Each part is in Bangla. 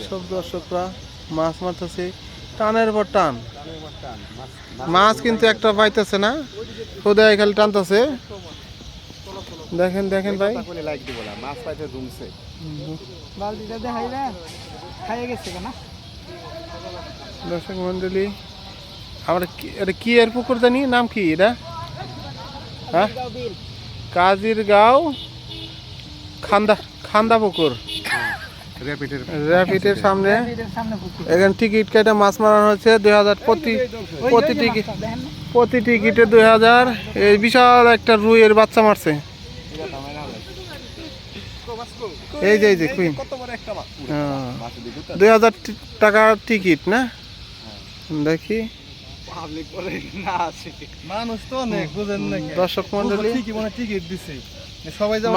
সব দর্শকরা মাছ মারতেছে, টানের পর টান। মাছ কিন্তু একটা পাইতেছে না, খোদাই খালি টানতেছে। দেখেন দেখেন ভাই, দর্শক মন্ডলী, আমরা এটা কি এর পুকুর জানি, নাম কি এটা? হ্যাঁ, কাজির গাঁও খান্দা খান্দা পুকুর, র্যাপিডের সামনে। এখানে টিকিট কেটে মাছ মারানো হচ্ছে 2000 প্রতি টিকিটে 2000। এই বিশাল একটা রুইয়ের বাচ্চা মারছে, এই যে 2000 টাকার টিকিট না? দেখি দর্শক মন্ডলী,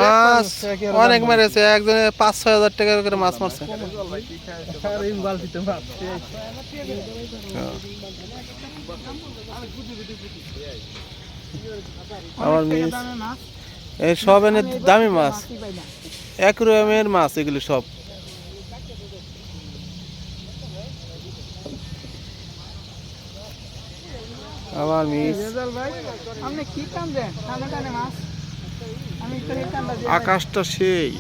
মাছ অনেক মেরেছে, একজনে 5-6 হাজার টাকা করে মাছ মারছে। আমার এই সব এনে দামি মাছ, অ্যাকুরিয়ামের মাছ এগুলি সব। আবার আকাশটা সেই,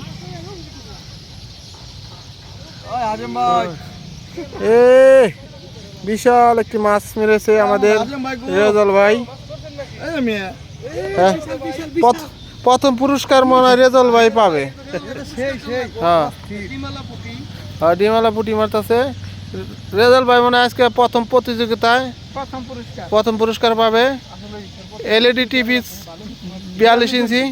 বিশাল একটি মাছ মেরেছে আমাদের রেজাল ভাই। প্রথম পুরস্কার মনে হয় রেজাল ভাই পাবে। হ্যাঁ, ডিমালা পুটি মারতেছে রেজাল ভাই, মনে হয় আজকে প্রথম প্রতিযোগিতায় প্রথম পুরস্কার পাবে। LED টিভি 42 ইঞ্চি।